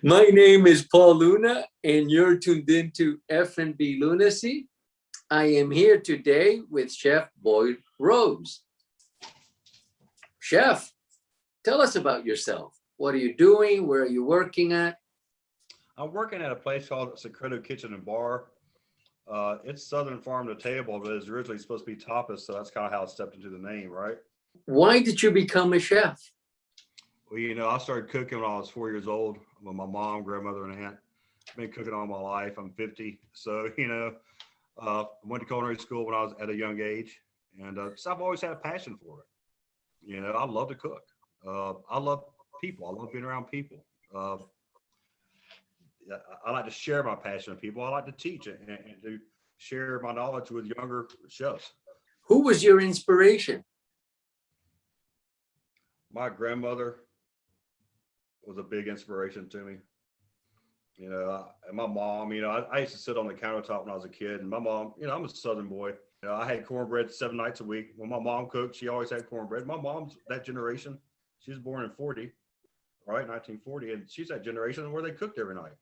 My name is Paul Luna, and you're tuned into F&B Lunacy. I am here today with Chef Boyd Rose. Chef, tell us about yourself. What are you doing? Where are you working at? I'm working at a place called Secreto Kitchen and Bar. It's Southern Farm to Table, but it's originally supposed to be tapas, so that's kind of how it stepped into the name, right? Why did you become a chef? Well, I started cooking when I was 4 years old with my mom, grandmother, and aunt. I've been cooking all my life. I'm 50. So, I went to culinary school when I was at a young age. And so I've always had a passion for it. I love to cook. I love people. I love being around people. I like to share my passion with people. I like to teach and to share my knowledge with younger chefs. Who was your inspiration? My grandmother was a big inspiration to me. And my mom, I used to sit on the countertop when I was a kid, and my mom, I'm a Southern boy. I had cornbread 7 nights a week. When my mom cooked, she always had cornbread. My mom's that generation. She was born in 40, right? 1940. And she's that generation where they cooked every night,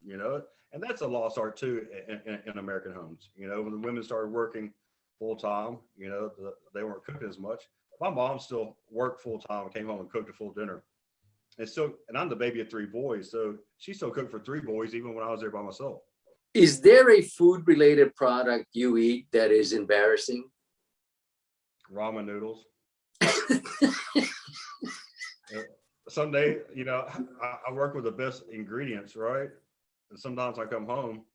and that's a lost art too in American homes. When the women started working full time, they weren't cooking as much. My mom still worked full time and came home and cooked a full dinner. And I'm the baby of 3 boys, so she still cooked for 3 boys even when I was there by myself. Is there a food-related product you eat that is embarrassing? Ramen noodles. Someday, I work with the best ingredients, right? And sometimes I come home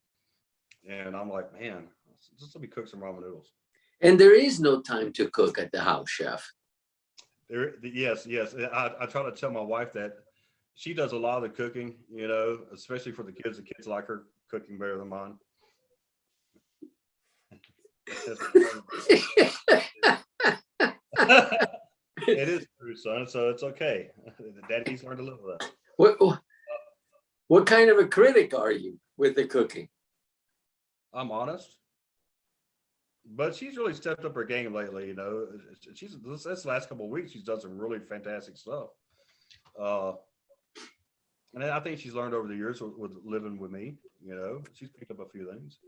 and I'm like, man, just let me cook some ramen noodles. And there is no time to cook at the house, Chef. Yes. I try to tell my wife that she does a lot of the cooking, especially for the kids. The kids like her cooking better than mine. It is true, son. So it's okay. Daddy's learned to live with that. What kind of a critic are you with the cooking? I'm honest. But she's really stepped up her game lately. She's this last couple of weeks, she's done some really fantastic stuff. And I think she's learned over the years with living with me. She's picked up a few things.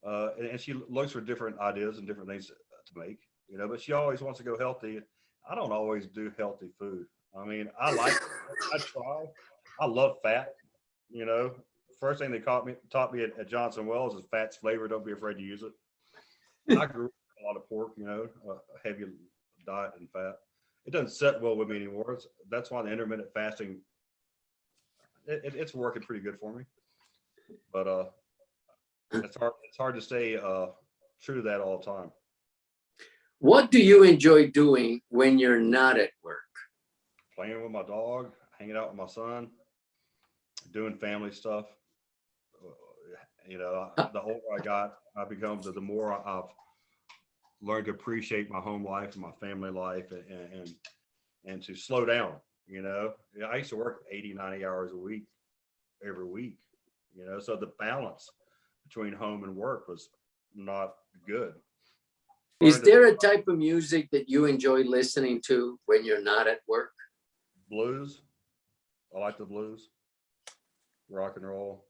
And she looks for different ideas and different things to make. But she always wants to go healthy. I don't always do healthy food. I try. I love fat. First thing they taught me at Johnson Wells is fat's flavor. Don't be afraid to use it. I grew up with a lot of pork, a heavy diet and fat. It doesn't sit well with me anymore. That's why the intermittent fasting, it's working pretty good for me. But it's hard to stay true to that all the time. What do you enjoy doing when you're not at work? Playing with my dog, hanging out with my son, doing family stuff. The older I got, the more I've learned to appreciate my home life and my family life and to slow down. I used to work 80, 90 hours a week, every week, so the balance between home and work was not good. Is there a type of music that you enjoy listening to when you're not at work? Blues. I like the blues, rock and roll.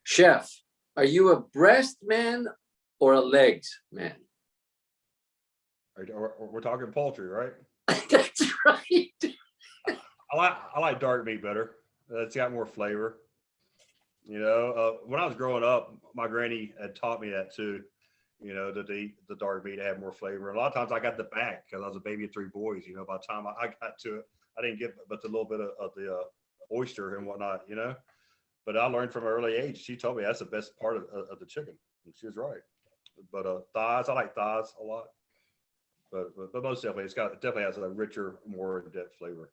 Chef, are you a breast man or a legs man? We're talking poultry, right? That's right. I like dark meat better. It's got more flavor. When I was growing up, my granny had taught me that too. To eat the dark meat to have more flavor. And a lot of times I got the back because I was a baby of 3 boys. By the time I got to it, I didn't get but a little bit of the oyster and whatnot. But I learned from an early age. She told me that's the best part of the chicken, and she was right. But thighs, I like thighs a lot. But most definitely, it definitely has a richer, more in-depth flavor.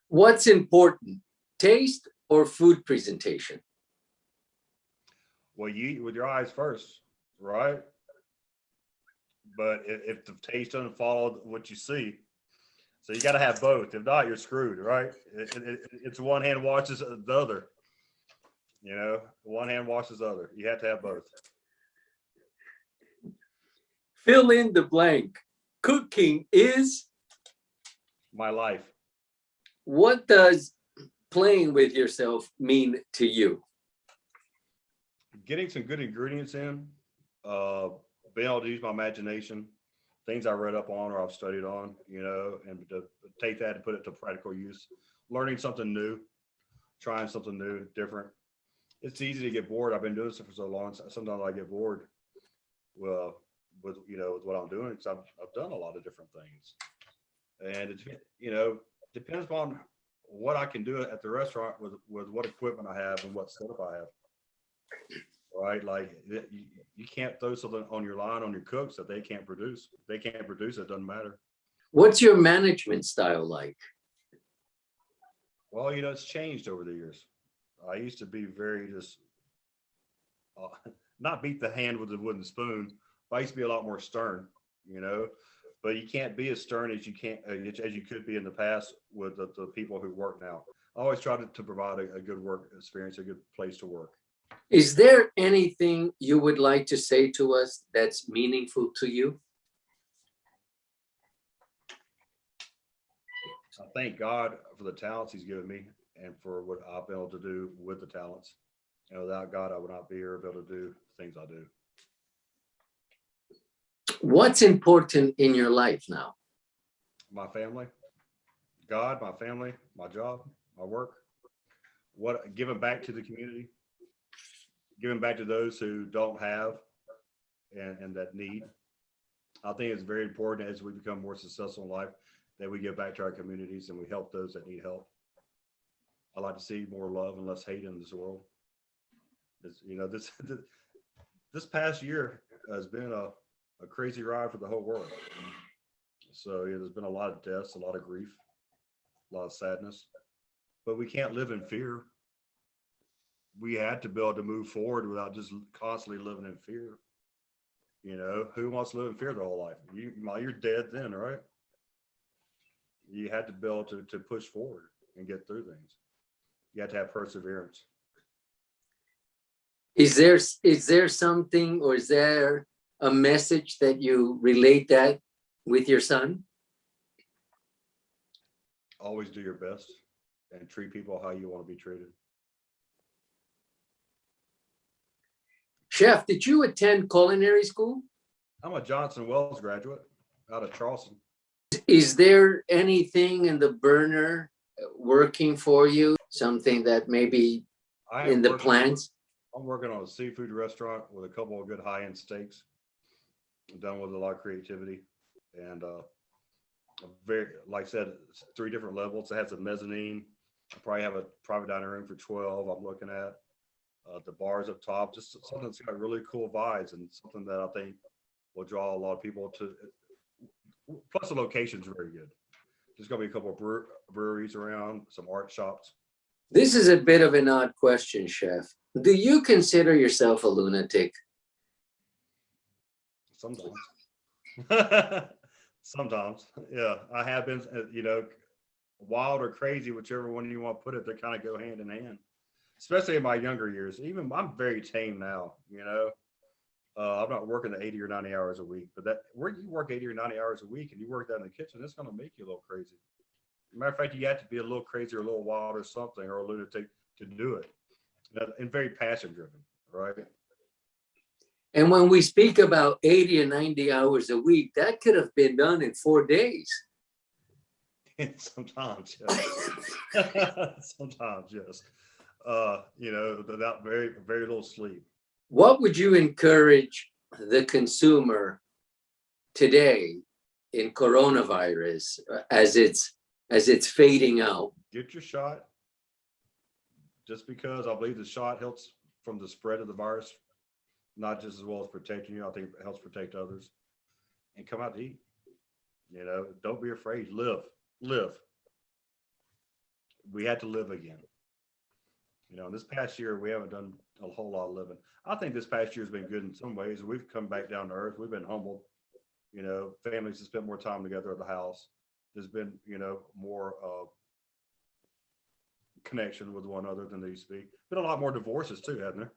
What's important, taste or food presentation? Well, you eat with your eyes first, right? But if the taste doesn't follow what you see, so you got to have both. If not, you're screwed, right? It's one hand washes the other. One hand washes the other. You have to have both. Fill in the blank. Cooking is my life. What does playing with yourself mean to you? Getting some good ingredients in, being able to use my imagination, things I read up on or I've studied on, and to take that and put it to practical use, learning something new, trying something new, different. It's easy to get bored. I've been doing this for so long. Sometimes I get bored with what I'm doing, because I've done a lot of different things, and depends upon what I can do at the restaurant with what equipment I have and what setup I have. Right, like you can't throw something on your line on your cooks that they can't produce. If they can't produce, it doesn't matter. What's your management style like? Well, it's changed over the years. I used to be very just not beat the hand with a wooden spoon. But I used to be a lot more stern, but you can't be as stern as you could be in the past with the people who work now. I always try to provide a good work experience, a good place to work. Is there anything you would like to say to us that's meaningful to you? I thank God for the talents he's given me and for what I've been able to do with the talents. And without God, I would not be here able to do things I do. What's important in your life now? My family, God, my family, my job, my work, giving back to the community, giving back to those who don't have and that need. I think it's very important as we become more successful in life that we give back to our communities and we help those that need help. I like to see more love and less hate in this world. This past year has been a crazy ride for the whole world. So there's been a lot of deaths, a lot of grief, a lot of sadness, but we can't live in fear. We had to be able to move forward without just constantly living in fear. Who wants to live in fear their whole life? You're dead then, right? You had to be able to push forward and get through things. You have to have perseverance. Is there something, or is there a message that you relate that with your son? Always do your best and treat people how you want to be treated. Chef, did you attend culinary school? I'm a Johnson Wells graduate out of Charleston. Is there anything in the burner working for you? Something that maybe in the plans? I'm working on a seafood restaurant with a couple of good high-end steaks. I'm done with a lot of creativity and like I said, 3 different levels. It has a mezzanine. I probably have a private dining room for 12 I'm looking at. The bars up top, just something that's got really cool vibes and something that I think will draw a lot of people to. Plus the location's very good. There's going to be a couple of breweries around, some art shops. This is a bit of an odd question, Chef. Do you consider yourself a lunatic? Sometimes. Sometimes, yeah. I have been, wild or crazy, whichever one you want to put it, they kind of go hand in hand. Especially in my younger years. Even I'm very tame now, I'm not working the 80 or 90 hours a week, but where you work 80 or 90 hours a week and you work that in the kitchen, it's going to make you a little crazy. Matter of fact, you have to be a little crazy or a little wild or something or a lunatic to do it. And very passion driven, right? And when we speak about 80 or 90 hours a week, that could have been done in 4 days. Sometimes, yes. Sometimes, yes. Without very, very little sleep. What would you encourage the consumer today in coronavirus as it's fading out? Get your shot. Just because I believe the shot helps from the spread of the virus, not just as well as protecting you, I think it helps protect others. And come out to eat. Don't be afraid. Live. We had to live again. This past year, we haven't done a whole lot of living. I think this past year has been good in some ways. We've come back down to earth. We've been humbled. Families have spent more time together at the house. There's been, more connection with one another than there used to be. Been a lot more divorces too, hasn't there?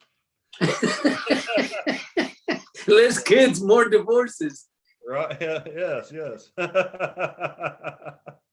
Less kids, more divorces. Right. Yeah. Yes.